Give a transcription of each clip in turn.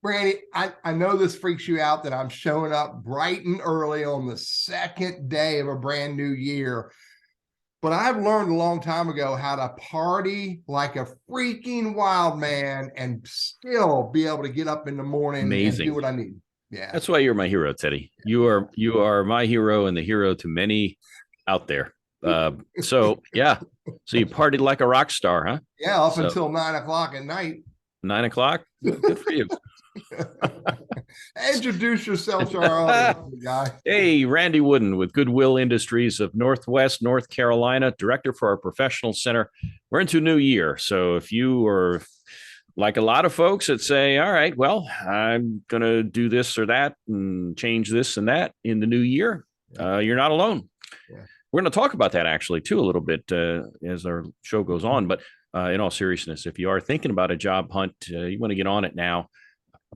Brandy, I know this freaks you out that I'm showing up bright and early on the second day of a brand new year, but I've learned a long time ago how to party like a freaking wild man and still be able to get up in the morning and do Amazing. what I need. Yeah. That's why you're my hero, Teddy. You are my hero and the hero to many out there. So yeah, so you partied like a rock star, huh? Yeah, up So until 9 o'clock at night. 9 o'clock, good for you. Introduce yourself to our audience, guy. Hey, Randy Wooden with Goodwill Industries of Northwest North Carolina, director for our professional center. We're into a new year. So if you are like a lot of folks that say, all right, well, I'm going to do this or that and change this and that in the new year, you're not alone. Yeah. We're going to talk about that actually too a little bit as our show goes on. But in all seriousness, if you are thinking about a job hunt, you want to get on it now,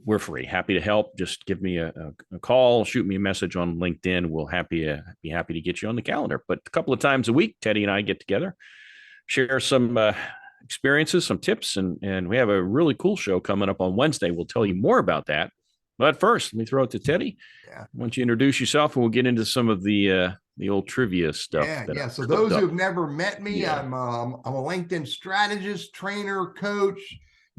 we're free. Happy to help. Just give me a call, shoot me a message on LinkedIn. We'll be happy to get you on the calendar. But a couple of times a week, Teddy and I get together, share some experiences, some tips, and we have a really cool show coming up on Wednesday. We'll tell you more about that. But first, let me throw it to Teddy. Yeah. Why don't you introduce yourself, and we'll get into some of the old trivia stuff. Yeah. So those who have never met me, I'm a LinkedIn strategist, trainer, coach,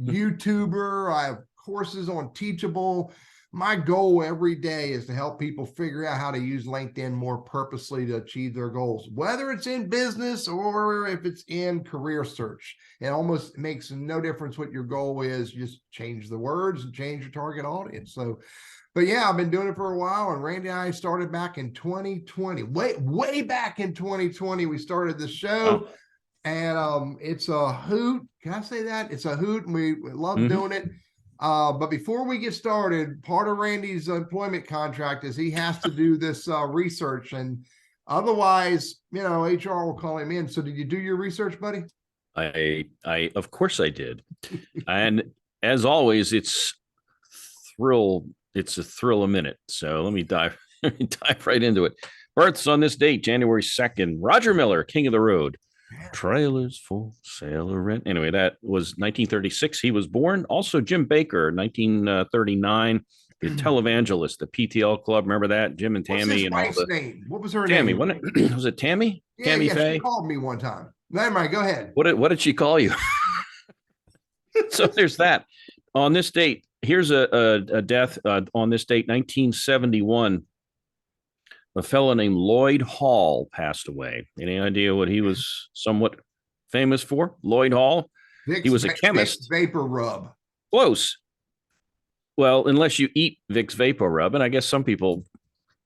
YouTuber. I have courses on Teachable. My goal every day is to help people figure out how to use LinkedIn more purposely to achieve their goals, whether it's in business or if it's in career search. It almost makes no difference what your goal is. Just change the words and change your target audience. So, but yeah, I've been doing it for a while, and Randy and I started back in 2020, way back in 2020. We started the show, and it's a hoot. Can I say that? It's a hoot, and we love doing it. But before we get started, part of Randy's employment contract is he has to do this research, and otherwise, HR will call him in. So did you do your research, buddy? I of course I did. And as always, it's a thrill a minute. So let me dive right into it. Births on this date, January 2nd. Roger Miller, King of the Road. Trailers full sailor rent. Anyway, that was 1936. He was born. Also, Jim Baker, 1939. The televangelist, the PTL Club. Remember that? Jim and Tammy and all the name. What was her Tammy, name? Wasn't it? Was it Tammy? Yeah, Tammy Faye? She called me one time. Never mind. Go ahead. What did she call you? So there's that. On this date, here's a death on this date, 1971. A fellow named Lloyd Hall passed away. Any idea what he was somewhat famous for? Lloyd Hall? He was a chemist. Vicks Vapor Rub. Close. Well, unless you eat Vicks Vapor Rub, and I guess some people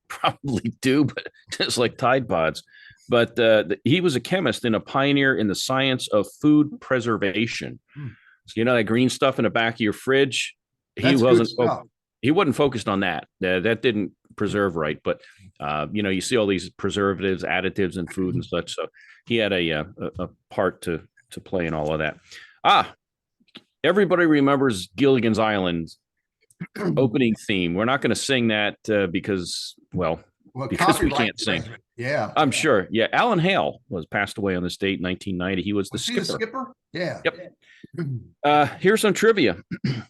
probably do, but just like Tide Pods. But he was a chemist and a pioneer in the science of food preservation. So you know that green stuff in the back of your fridge? He wasn't focused on that. That didn't preserve right, but you see all these preservatives, additives in food and such. So he had a part to play in all of that. Everybody remembers Gilligan's Island opening theme. We're not going to sing that because we can't sing. Yeah, I'm sure. Yeah, Alan Hale was passed away on this date, 1990. He was the skipper. Yeah. Yep. Here's some trivia.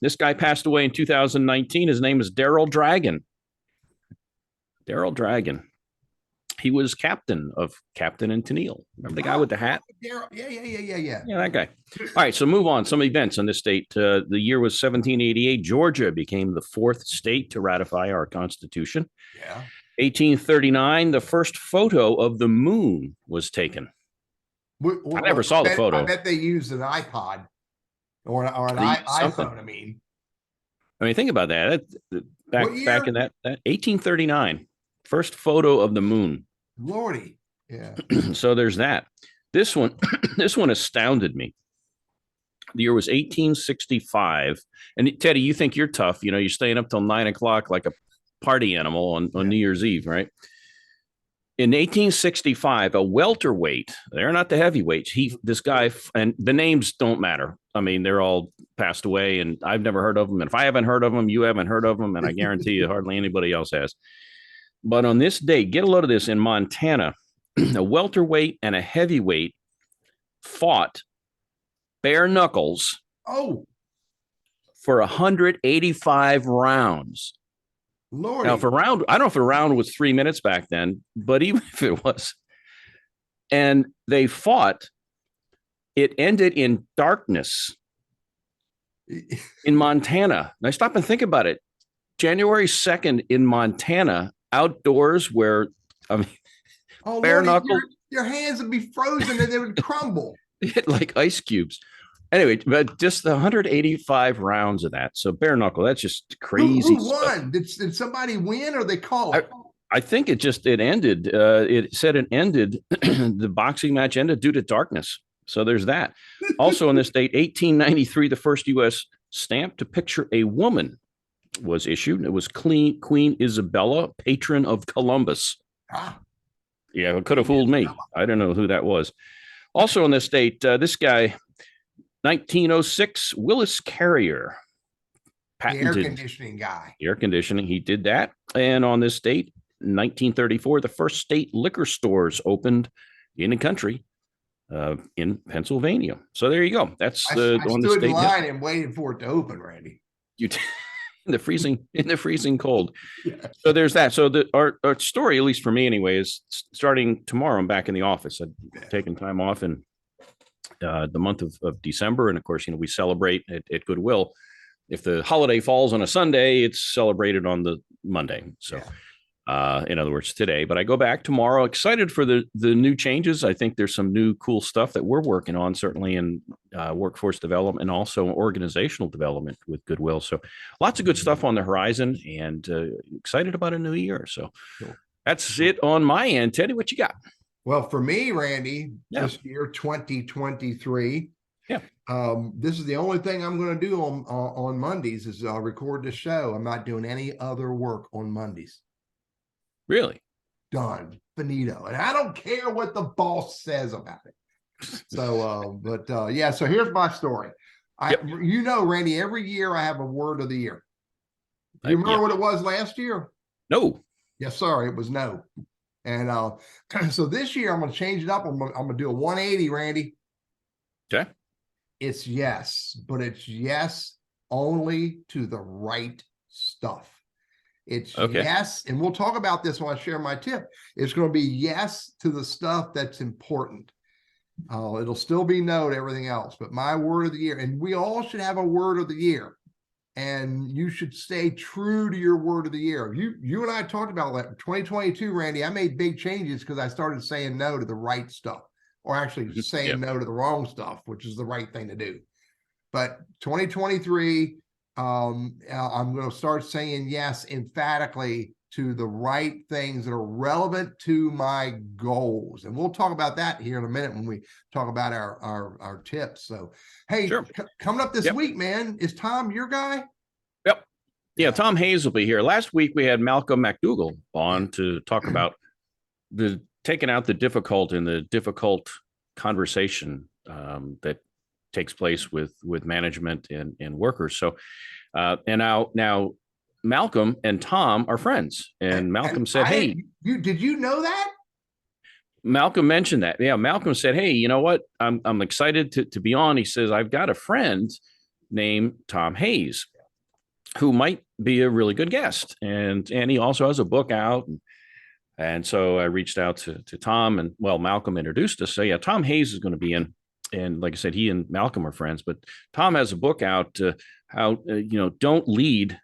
This guy passed away in 2019. His name is Daryl Dragon. Daryl Dragon. He was captain of Captain and Tennille. Remember the guy with the hat? Yeah, that guy. All right, so move on. Some events on this date. The year was 1788. Georgia became the fourth state to ratify our Constitution. Yeah. 1839, the first photo of the moon was taken. I never saw the photo. I bet they used an iPod or an iPhone. I mean, think about that. Back in that 1839, first photo of the moon. Lordy, yeah. So there's that. This one astounded me. The year was 1865, and Teddy, you think you're tough? You're staying up till 9 o'clock like a party animal on New Year's Eve, right? In 1865, a welterweight, they're not the heavyweights. This guy, and the names don't matter. I mean, they're all passed away, and I've never heard of them. And if I haven't heard of them, you haven't heard of them, and I guarantee you hardly anybody else has. But on this day, get a load of this, in Montana, a welterweight and a heavyweight fought bare knuckles for 185 rounds. Lordy. Now, if a round, I don't know if a round was 3 minutes back then, but even if it was, and they fought, it ended in darkness in Montana. Now, stop and think about it. January 2nd in Montana, outdoors, where, I mean, bare knuckle. Your hands would be frozen and they would crumble. Like ice cubes. Anyway, but just the 185 rounds of that. So bare knuckle, that's just crazy. Who won? Did somebody win or they call it? I think it ended. It said it ended. The boxing match ended due to darkness. So there's that. Also in this date, 1893, the first U.S. stamp to picture a woman was issued. It was Queen Isabella, patron of Columbus. Yeah, it could have fooled me. I don't know who that was. Also in this date, this guy, 1906, Willis Carrier, patented the air conditioning guy. Air conditioning, he did that. And on this date, 1934, the first state liquor stores opened in the country, in Pennsylvania. So there you go. That's I on the stood state in line and waited for it to open, Randy. You in the freezing cold. Yeah. So there's that. So our story, at least for me anyway, is starting tomorrow. I'm back in the office. I've taken time off in the month of December, and of course, we celebrate at Goodwill. If the holiday falls on a Sunday, it's celebrated on the Monday. So, in other words, today. But I go back tomorrow, excited for the new changes. I think there's some new cool stuff that we're working on, certainly in workforce development and also organizational development with Goodwill. So lots of good stuff on the horizon, and excited about a new year. So that's it on my end. Teddy, what you got? Well, for me, Randy, this year, 2023, this is the only thing I'm going to do on Mondays is record the show. I'm not doing any other work on Mondays. Really? Done. Finito. And I don't care what the boss says about it. So, so here's my story. Randy, every year I have a word of the year. Do you remember what it was last year? No. Yes, sir. It was no. And so this year I'm going to change it up. I'm going to do a 180, Randy. Okay. It's yes, but it's yes only to the right stuff. It's yes, and we'll talk about this when I share my tip. It's going to be yes to the stuff that's important. It'll still be no to everything else, but my word of the year, and we all should have a word of the year, and you should stay true to your word of the year. You and I talked about that in 2022, Randy. I made big changes because I started saying no to the right stuff, or actually saying no to the wrong stuff, which is the right thing to do. But 2023, I'm going to start saying yes emphatically to the right things that are relevant to my goals. And we'll talk about that here in a minute when we talk about our tips. So, hey, coming up this week, man, is Thom your guy? Yep. Yeah, Thom Hayes will be here. Last week we had Malcolm McDougall on to talk about taking out the difficult conversation that takes place with management and workers. So, and now Malcolm and Thom are friends, and Malcolm said, "Hey, did you know that?" Malcolm mentioned that. Yeah, Malcolm said, "Hey, you know what? I'm excited to be on." He says, "I've got a friend named Thom Hayes who might be a really good guest, and he also has a book out." And so I reached out to Thom, and Malcolm introduced us. So yeah, Thom Hayes is going to be in. And like I said, he and Malcolm are friends, but Thom has a book out, how, don't lead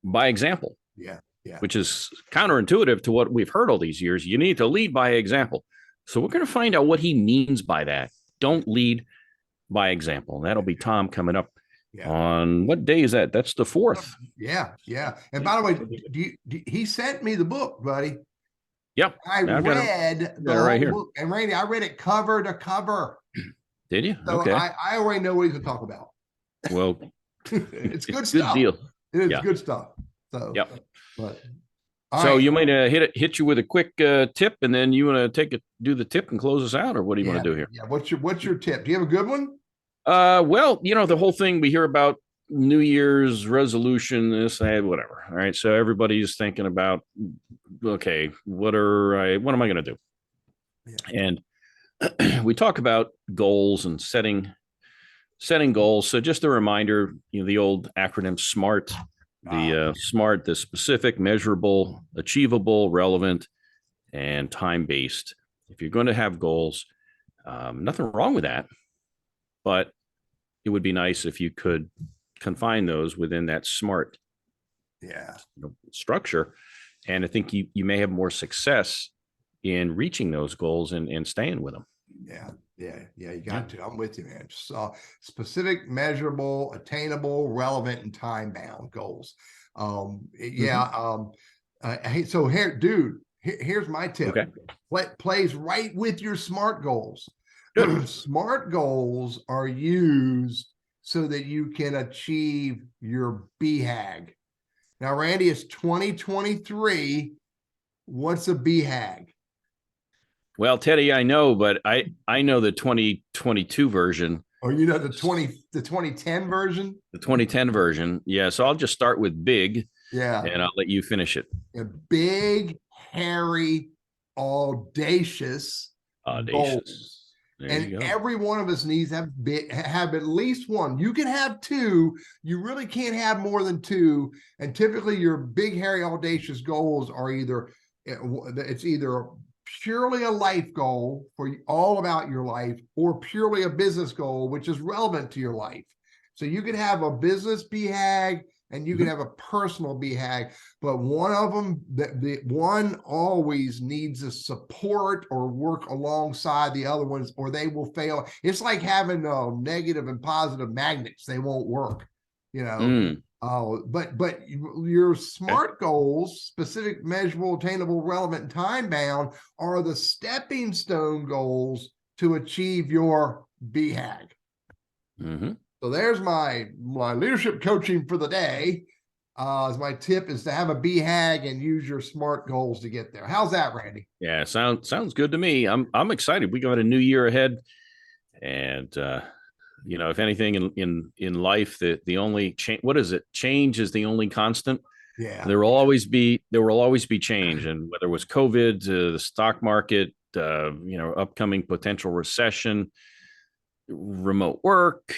by example. Yeah. Which is counterintuitive to what we've heard all these years. You need to lead by example. So we're going to find out what he means by that. Don't lead by example. And that'll be Thom coming up on what day is that? That's the 4th. Yeah. And by the way, he sent me the book, buddy. Yep. I read the right here. book, and Randy, I read it cover to cover. Did you? So okay. I already know what he's going to talk about. Well, it's good stuff. Good deal. It is good stuff. So, but so you might hit you with a quick tip, and then you want to do the tip and close us out, or what do you want to do here? Yeah. What's your tip? Do you have a good one? The whole thing we hear about New Year's resolution, this, whatever. All right. So everybody's thinking about, okay, what am I going to do? Yeah. And we talk about goals and setting setting goals. So just a reminder, the old acronym SMART, SMART, the specific, measurable, achievable, relevant, and time-based. If you're going to have goals, nothing wrong with that, but it would be nice if you could confine those within that SMART structure. And I think you may have more success in reaching those goals and staying with them. You got to. I'm with you, man. Specific, measurable, attainable, relevant, and time-bound goals. So here, dude, here's my tip. Plays right with your SMART goals. SMART goals are used so that you can achieve your BHAG. Now, Randy, it's 2023. What's a BHAG? Well, Teddy, I know, but I know the 2022 version. Oh, you know the 2010 version? The 2010 version. Yeah. So I'll just start with big. Yeah. And I'll let you finish it. Big, hairy, audacious goals. And every one of us needs to have at least one. You can have two. You really can't have more than two. And typically your big, hairy, audacious goals are either purely a life goal for all about your life, or purely a business goal, which is relevant to your life. So you can have a business BHAG and you can have a personal BHAG, but one of them, the one always needs a support or work alongside the other ones, or they will fail. It's like having negative and positive magnets. They won't work, but your SMART goals, specific, measurable, attainable, relevant, and time-bound, are the stepping stone goals to achieve your BHAG. So there's my leadership coaching for the day. As my tip is to have a BHAG and use your SMART goals to get there. How's that, Randy? Yeah, sounds good to me. I'm excited. We got a new year ahead, and if anything in life, the only change, what is it? Change is the only constant. Yeah, there will always be change, and whether it was COVID, the stock market, upcoming potential recession, remote work,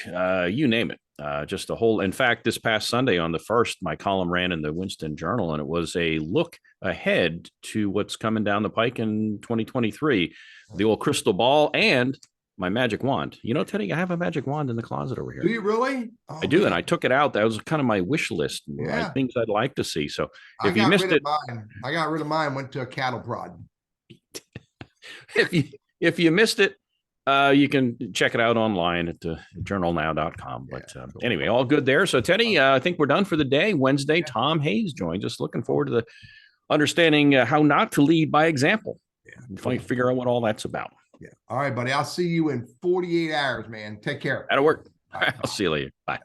you name it. Just a whole. In fact, this past Sunday on the 1st, my column ran in the Winston Journal, and it was a look ahead to what's coming down the pike in 2023. The old crystal ball and my magic wand. Teddy, I have a magic wand in the closet over here. Do you really? Oh, I do, man. And I took it out. That was kind of my wish list. Things I'd like to see. So if you missed it, I got rid of mine. Went to a cattle prod. if you missed it, you can check it out online at journalnow.com. But anyway, all good there. So Teddy, I think we're done for the day. Wednesday, Thom Hayes joins us. Looking forward to understanding how not to lead by example. Figure out what all that's about. All right, buddy. I'll see you in 48 hours, man. Take care. That'll work. I'll see you later. Bye.